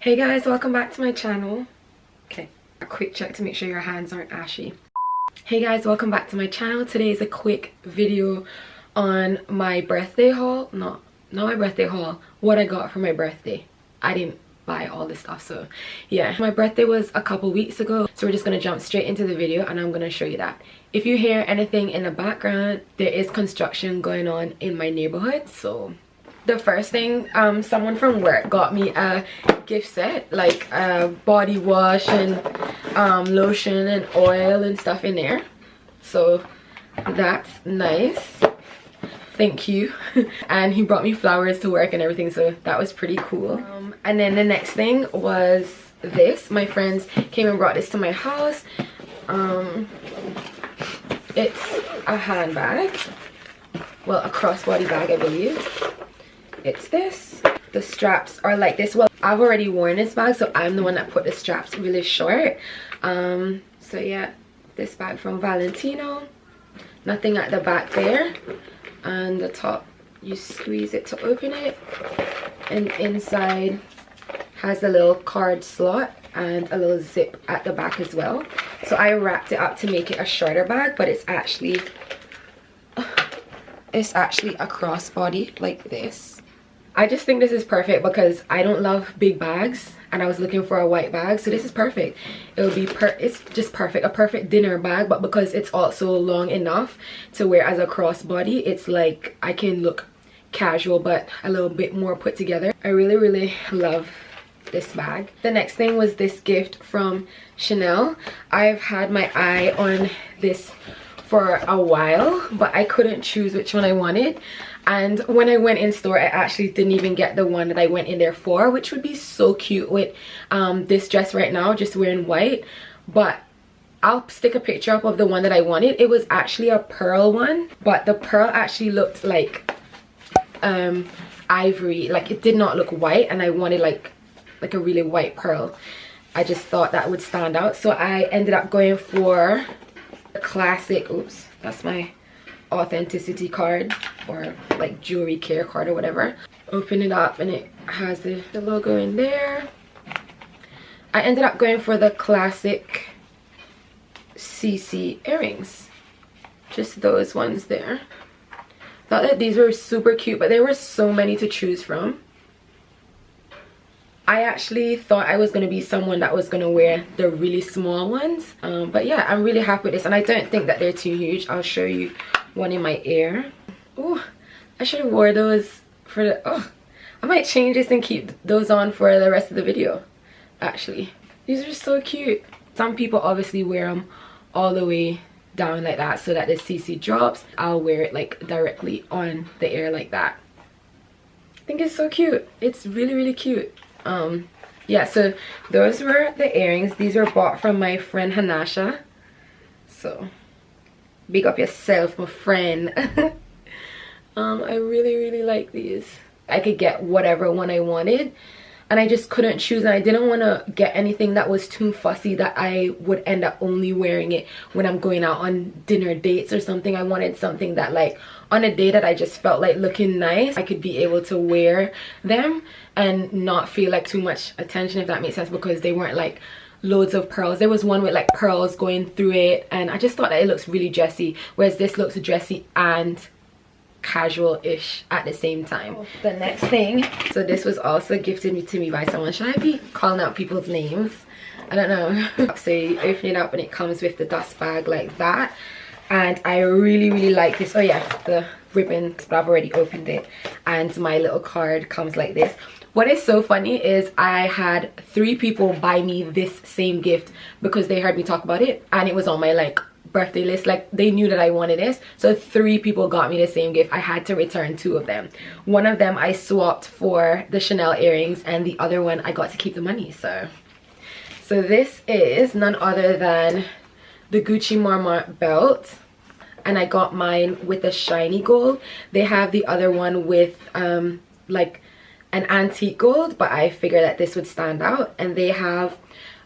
Hey guys, welcome back to my channel. Okay, a quick check to make sure your hands aren't ashy. Hey guys, welcome back to my channel. Today is a quick video on my birthday haul. Not my birthday haul, what I got for my birthday. I didn't buy all this stuff, so yeah. My birthday was a couple weeks ago, so we're just gonna jump straight into the video and I'm gonna show you that. If you hear anything in the background, there is construction going on in my neighborhood. So the first thing, someone from work got me a gift set, like a body wash and lotion and oil and stuff in there, so that's nice. Thank you. And he brought me flowers to work and everything, so that was pretty cool. And then the next thing was this. My friends came and brought this to my house. It's a handbag, well, a crossbody bag, I believe. It's this. The straps are like this. Well, I've already worn this bag, so I'm the one that put the straps really short. So yeah, this bag from Valentino. Nothing at the back there, and the top, you squeeze it to open it, and inside has a little card slot and a little zip at the back as well. So I wrapped it up to make it a shorter bag, but it's actually a crossbody like this. I just think this is perfect because I don't love big bags and I was looking for a white bag, so this is perfect. It would be it's just perfect, a perfect dinner bag, but because it's also long enough to wear as a crossbody, it's like I can look casual but a little bit more put together. I really love this bag. The next thing was this gift from Chanel. I've had my eye on this for a while, but I couldn't choose which one I wanted. And when I went in store, I actually didn't even get the one that I went in there for, which would be so cute with this dress right now, just wearing white. But I'll stick a picture up of the one that I wanted. It was actually a pearl one, but the pearl actually looked like ivory. Like, it did not look white, and I wanted like a really white pearl. I just thought that would stand out, so I ended up going for the classic, oops, that's my authenticity card, or like jewelry care card or whatever. Open it up and it has the logo in there. I ended up going for the classic CC earrings, just those ones there. Thought that these were super cute, but there were so many to choose from. I actually thought I was going to be someone that was going to wear the really small ones, but yeah, I'm really happy with this, and I don't think that they're too huge. I'll show you one in my ear. Oh, I should have wore those for the, oh, I might change this and keep those on for the rest of the video. Actually, these are so cute. Some people obviously wear them all the way down like that so that the CC drops. I'll wear it like directly on the ear like that. I think it's so cute. It's really cute. Yeah, so those were the earrings. These were bought from my friend Hanasha, so big up yourself, my friend. I really like these. I could get whatever one I wanted, and I just couldn't choose, and I didn't want to get anything that was too fussy that I would end up only wearing it when I'm going out on dinner dates or something. I wanted something that, like, on a day that I just felt like looking nice, I could be able to wear them and not feel like too much attention, if that makes sense, because they weren't like loads of pearls. There was one with like pearls going through it, and I just thought that it looks really dressy, whereas this looks dressy and casual-ish at the same time. The next thing, so this was also gifted to me by someone. Should I be calling out people's names? I don't know. So you open it up and it comes with the dust bag like that, and I really like this. Oh yeah, the ribbon, but I've already opened it, and my little card comes like this. What is so funny is I had 3 people buy me this same gift because they heard me talk about it, and it was on my like birthday list. Like, they knew that I wanted this, so 3 people got me the same gift. I had to return 2 of them. One of them I swapped for the Chanel earrings, and the other one I got to keep the money. So this is none other than the Gucci Marmont belt, and I got mine with the shiny gold. They have the other one with like an antique gold, but I figured that this would stand out. And they have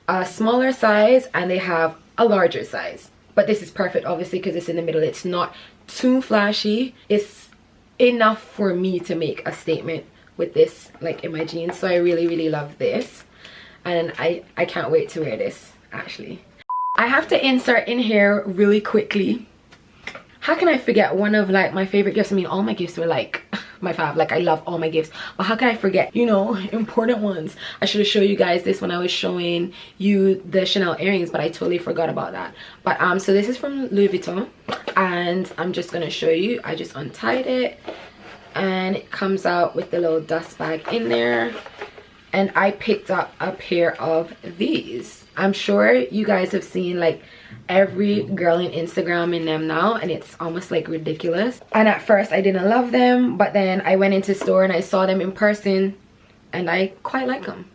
a smaller size and they have a larger size, but this is perfect obviously because it's in the middle. It's not too flashy, it's enough for me to make a statement with this like in my jeans. So I really love this. and I can't wait to wear this. Actually, I have to insert in here really quickly. How can I forget one of like my favorite gifts? I mean, all my gifts were like my fave. Like, I love all my gifts, but how can I forget, you know, important ones? I should have showed you guys this when I was showing you the Chanel earrings, but I totally forgot about that. But so this is from Louis Vuitton, and I'm just gonna show you. I just untied it, and it comes out with the little dust bag in there. And I picked up a pair of these. I'm sure you guys have seen like every girl in Instagram in them now, and it's almost like ridiculous. And at first I didn't love them, but then I went into store and I saw them in person, and I quite like them.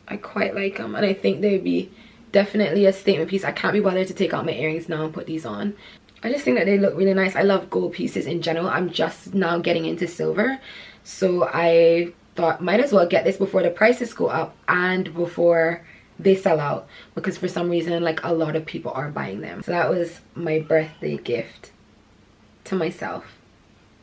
I quite like them, and I think they'd be definitely a statement piece. I can't be bothered to take out my earrings now and put these on. I just think that they look really nice. I love gold pieces in general. I'm just now getting into silver, so I thought might as well get this before the prices go up and before they sell out, because for some reason like a lot of people are buying them. So that was my birthday gift to myself.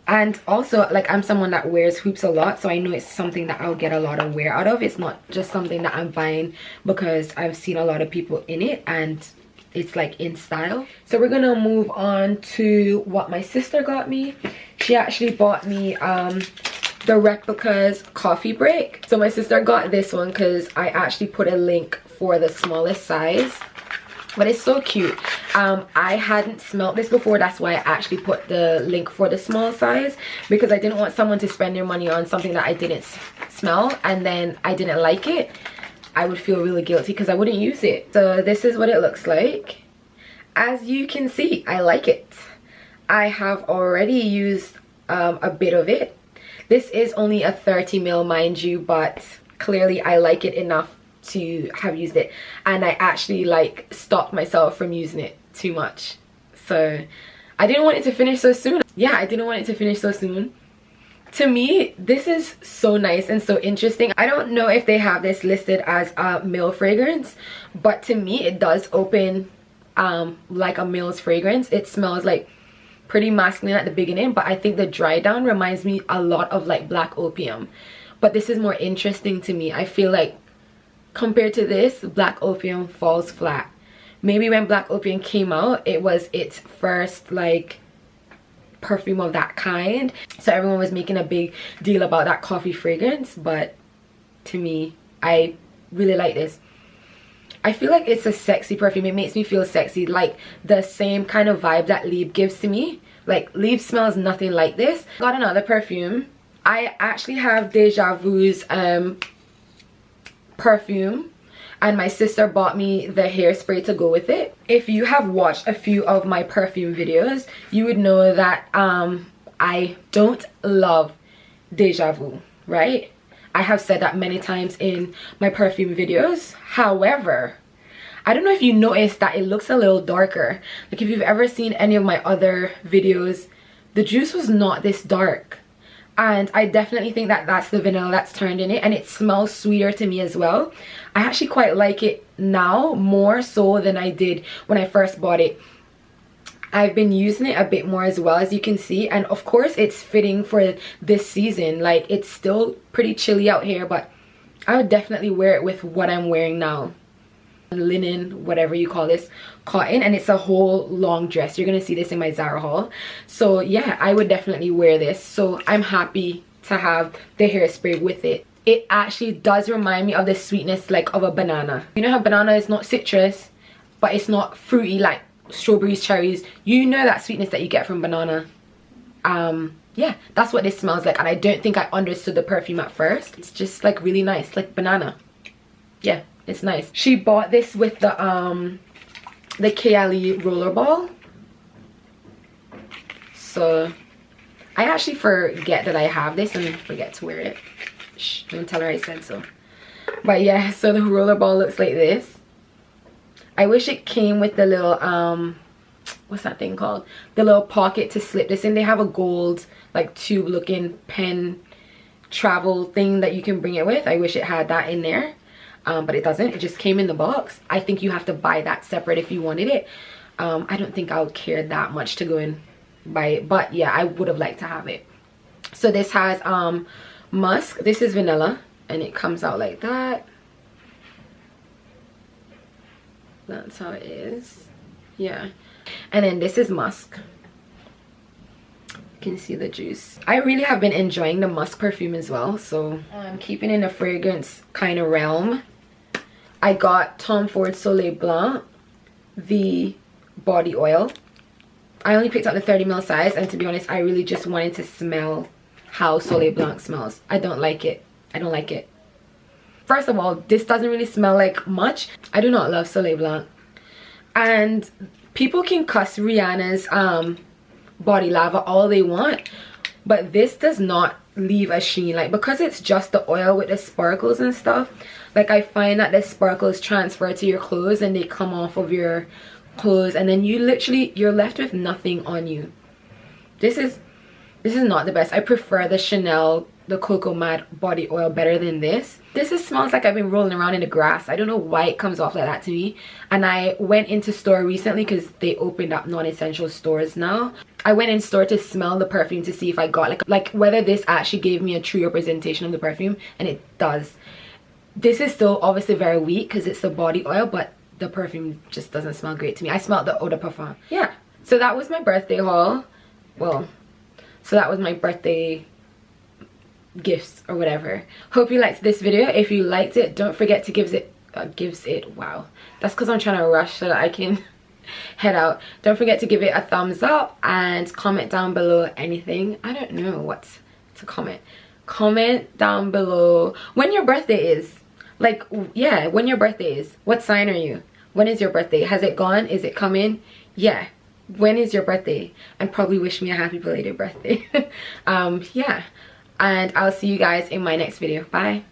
And also, like, I'm someone that wears hoops a lot, so I know it's something that I'll get a lot of wear out of. It's not just something that I'm buying because I've seen a lot of people in it and it's like in style. So we're gonna move on to what my sister got me. She actually bought me the Replicas coffee break. So my sister got this one because I actually put a link for the smallest size, but it's so cute. I hadn't smelled this before, that's why I actually put the link for the small size, because I didn't want someone to spend their money on something that I didn't smell and then I didn't like it. I would feel really guilty because I wouldn't use it. So this is what it looks like. As you can see, I like it. I have already used a bit of it. This is only a 30 ml, mind you, but clearly I like it enough to have used it, and I actually like stopped myself from using it too much. So I didn't want it to finish so soon. Yeah, I didn't want it to finish so soon. To me, this is so nice and so interesting. I don't know if they have this listed as a male fragrance, but to me it does open like a male's fragrance. It smells like pretty masculine at the beginning, but I think the dry down reminds me a lot of like Black Opium. But this is more interesting to me. I feel like compared to this, Black Opium falls flat. Maybe when Black Opium came out, it was its first like perfume of that kind, so everyone was making a big deal about that coffee fragrance. But to me, I really like this. I feel like it's a sexy perfume. It makes me feel sexy, like the same kind of vibe that Liebe gives to me. Like, Liebe smells nothing like this. Got another perfume. I actually have Deja Vu's perfume, and my sister bought me the hairspray to go with it. If you have watched a few of my perfume videos, you would know that I don't love Deja Vu, right? I have said that many times in my perfume videos. However, I don't know if you noticed that it looks a little darker. Like, if you've ever seen any of my other videos, the juice was not this dark. And I definitely think that that's the vanilla that's turned in it, and it smells sweeter to me as well. I actually quite like it now, more so than I did when I first bought it. I've been using it a bit more as well, as you can see, and of course it's fitting for this season. Like, it's still pretty chilly out here, but I would definitely wear it with what I'm wearing now. Linen, whatever you call this, cotton, and it's a whole long dress. You're gonna see this in my Zara haul. So yeah, I would definitely wear this. So I'm happy to have the hairspray with it. It actually does remind me of the sweetness like of a banana. You know how banana is not citrus, but it's not fruity like strawberries, cherries. You know that sweetness that you get from banana. Yeah, that's what this smells like, and I don't think I understood the perfume at first. It's just like really nice, like banana. Yeah, it's nice. She bought this with the Kayali rollerball. So I actually forget that I have this and forget to wear it. Shh, don't tell her I said so. But yeah, so the rollerball looks like this. I wish it came with the little what's that thing called, the little pocket to slip this in. They have a gold like tube looking pen travel thing that you can bring it with. I wish it had that in there, but it doesn't. It just came in the box. I think you have to buy that separate if you wanted it. I don't think I would care that much to go and buy it, but yeah, I would have liked to have it. So this has musk. This is vanilla, and it comes out like that. That's how it is. Yeah. And then this is musk. You can see the juice. I really have been enjoying the musk perfume as well, so I'm keeping in a fragrance kind of realm. I got Tom Ford Soleil Blanc, the body oil. I only picked up the 30ml size, and to be honest, I really just wanted to smell how Soleil Blanc smells. I don't like it. I don't like it. First of all, this doesn't really smell like much. I do not love Soleil Blanc. And people can cuss Rihanna's body lava all they want, but this does not leave a sheen. Like, because it's just the oil with the sparkles and stuff, like I find that the sparkles transfer to your clothes and they come off of your clothes, and then you're left with nothing on you. This is not the best. I prefer the Chanel, the Cocoa Matte body oil better than this. This smells like I've been rolling around in the grass. I don't know why it comes off like that to me. And I went into store recently because they opened up non-essential stores now. I went in store to smell the perfume to see if I got like whether this actually gave me a true representation of the perfume, and it does. This is still obviously very weak because it's the body oil, but the perfume just doesn't smell great to me. I smelled the eau de parfum. Yeah, so that was my birthday haul. Well, so that was my birthday gifts or whatever. Hope you liked this video. If you liked it, don't forget to give it wow, that's because I'm trying to rush so that I can head out. Don't forget to give it a thumbs up and comment down below anything. I don't know what to comment down below when your birthday is. Like, yeah, when your birthday is. What sign are you? When is your birthday? Has it gone? Is it coming? Yeah, when is your birthday? And probably wish me a happy belated birthday. Yeah, and I'll see you guys in my next video. Bye.